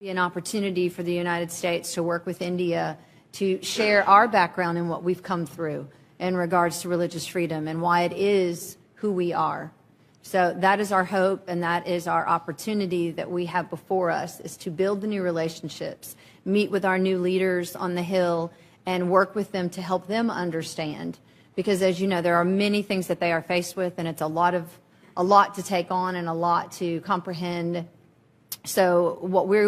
Be an opportunity for the United States to work with India to share our background and what we've come through in regards to religious freedom and why it is who we are. So that is our hope, and that is our opportunity that we have before us, is to build the new relationships, meet with our new leaders on the Hill, and work with them to help them understand. Because as you know, there are many things that they are faced with, and it's a lot to take on and a lot to comprehend. So what we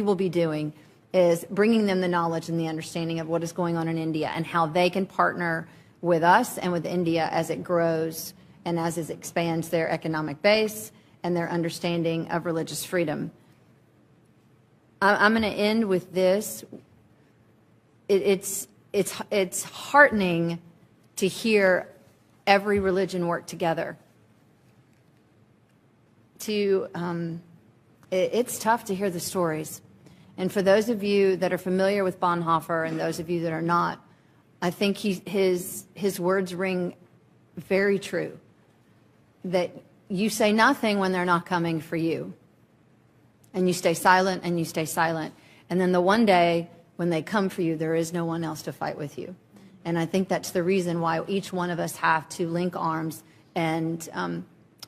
will be doing is bringing them the knowledge and the understanding of what is going on in India and how they can partner with us and with India as it grows and as it expands their economic base and their understanding of religious freedom. I'm going to end with this. It's heartening to hear every religion work together. It's tough to hear the stories. And for those of you that are familiar with Bonhoeffer and those of you that are not, I think his words ring very true. That you say nothing when they're not coming for you. And you stay silent and you stay silent. And then the one day when they come for you, there is no one else to fight with you. And I think that's the reason why each one of us have to link arms and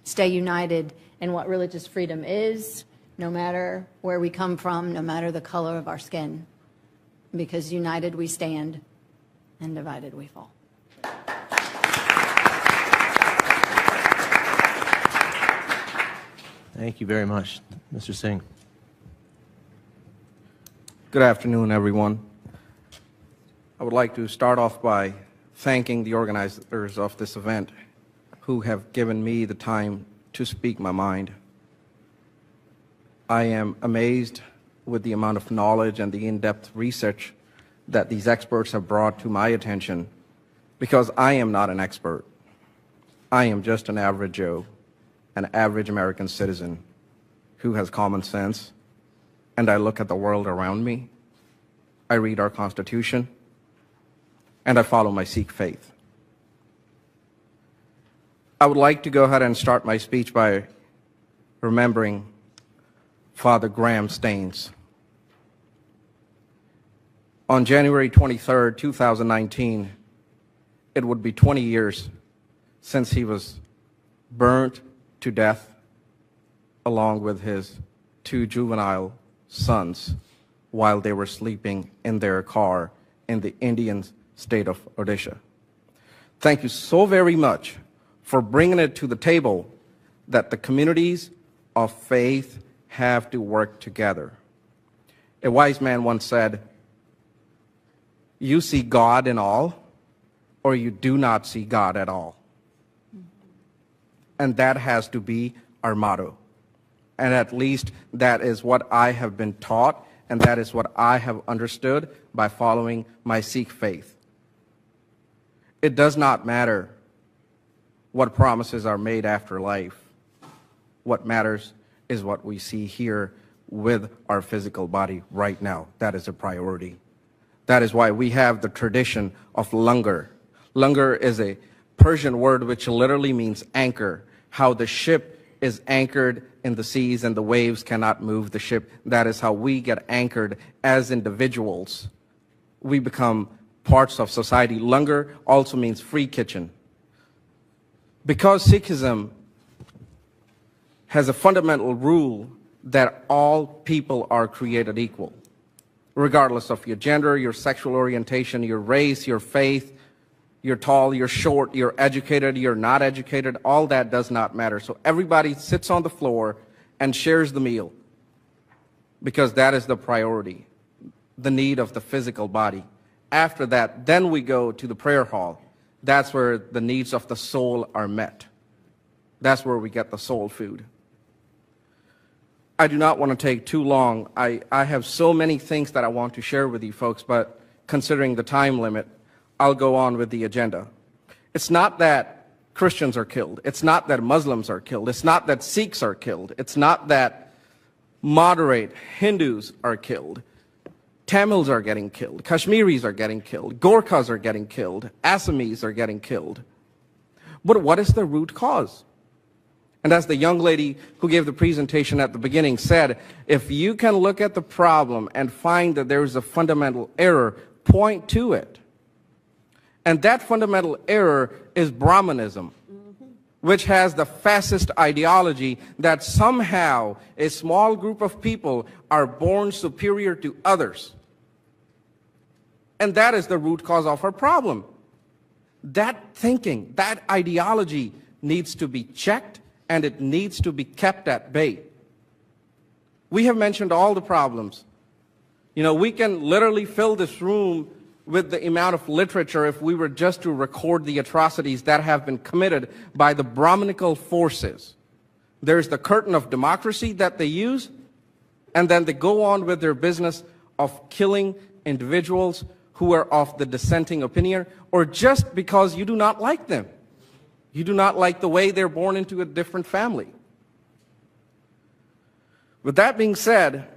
stay united in what religious freedom is, no matter where we come from, no matter the color of our skin. Because united we stand, and divided we fall. Thank you very much, Mr. Singh. Good afternoon, everyone. I would like to start off by thanking the organizers of this event who have given me the time to speak my mind. I am amazed with the amount of knowledge and the in-depth research that these experts have brought to my attention, because I am not an expert. I am just an average Joe, an average American citizen who has common sense, and I look at the world around me, I read our Constitution, and I follow my Sikh faith. I would like to go ahead and start my speech by remembering Father Graham Staines. On January 23rd, 2019, it would be 20 years since he was burnt to death along with his two juvenile sons while they were sleeping in their car in the Indian state of Odisha. Thank you so very much for bringing it to the table that the communities of faith have to work together. A wise man once said, "You see God in all, or you do not see God at all." And that has to be our motto. And at least that is what I have been taught, and that is what I have understood by following my Sikh faith. It does not matter what promises are made after life. What matters is what we see here with our physical body right now. That is a priority. That is why we have the tradition of langar. Langar is a Persian word which literally means anchor, how the ship is anchored in the seas and the waves cannot move the ship. That is how we get anchored as individuals. We become parts of society. Langar also means free kitchen. Because Sikhism has a fundamental rule that all people are created equal, regardless of your gender, your sexual orientation, your race, your faith, you're tall, you're short, you're educated, you're not educated, all that does not matter. So everybody sits on the floor and shares the meal, because that is the priority, the need of the physical body. After that, then we go to the prayer hall. That's where the needs of the soul are met. That's where we get the soul food. I do not want to take too long. I have so many things that I want to share with you folks, but considering the time limit, I'll go on with the agenda. It's not that Christians are killed. It's not that Muslims are killed. It's not that Sikhs are killed. It's not that moderate Hindus are killed. Tamils are getting killed. Kashmiris are getting killed. Gorkhas are getting killed. Assamese are getting killed. But what is the root cause? And as the young lady who gave the presentation at the beginning said, if you can look at the problem and find that there is a fundamental error, point to it. And that fundamental error is Brahmanism, which has the fascist ideology that somehow a small group of people are born superior to others. And that is the root cause of our problem. That thinking, that ideology needs to be checked, and it needs to be kept at bay. We have mentioned all the problems. You know, we can literally fill this room with the amount of literature if we were just to record the atrocities that have been committed by the Brahminical forces. There's the curtain of democracy that they use, and then they go on with their business of killing individuals who are of the dissenting opinion, or just because you do not like them. You do not like the way they're born into a different family. With that being said,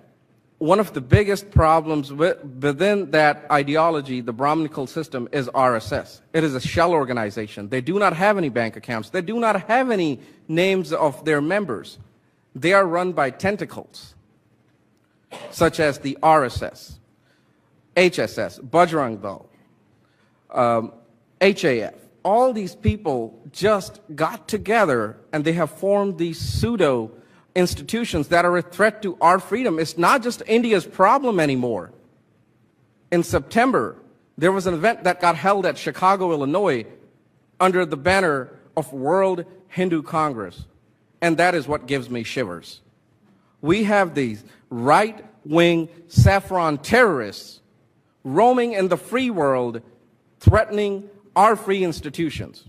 one of the biggest problems within that ideology, the Brahminical system, is RSS. It is a shell organization. They do not have any bank accounts. They do not have any names of their members. They are run by tentacles, such as the RSS, HSS, Bajrang Dal, HAF. All these people just got together and they have formed these pseudo institutions that are a threat to our freedom. It's not just India's problem anymore. In September, there was an event that got held at Chicago, Illinois, under the banner of World Hindu Congress. And that is what gives me shivers. We have these right-wing saffron terrorists roaming in the free world, threatening our free institutions.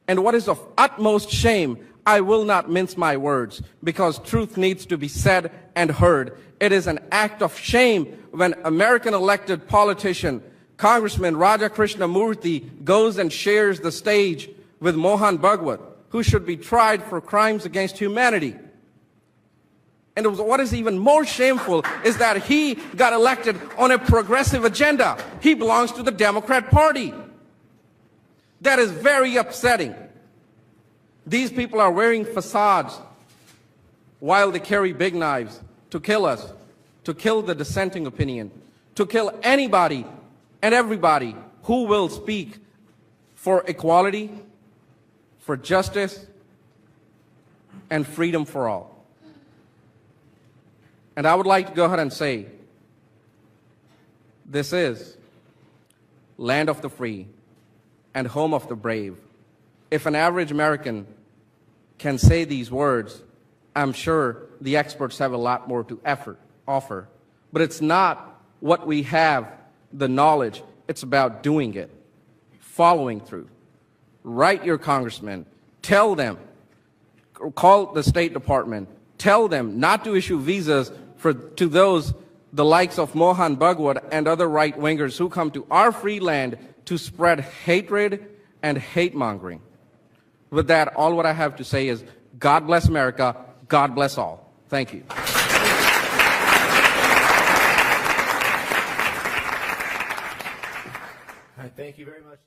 And what is of utmost shame, I will not mince my words, because truth needs to be said and heard. It is an act of shame when American elected politician, Congressman Raja Krishnamurthy, goes and shares the stage with Mohan Bhagwat, who should be tried for crimes against humanity. And what is even more shameful is that he got elected on a progressive agenda. He belongs to the Democrat Party. That is very upsetting. These people are wearing facades while they carry big knives to kill us, to kill the dissenting opinion, to kill anybody and everybody who will speak for equality, for justice, and freedom for all. And I would like to go ahead and say, this is land of the free and home of the brave. If an average American can say these words, I'm sure the experts have a lot more to offer. But it's not what we have, the knowledge. It's about doing it, following through. Write your congressman. Tell them. Call the State Department. Tell them not to issue visas to those, the likes of Mohan Bhagwat and other right-wingers who come to our free land to spread hatred and hate-mongering. With that, all what I have to say is, God bless America, God bless all. Thank you. Thank you very much.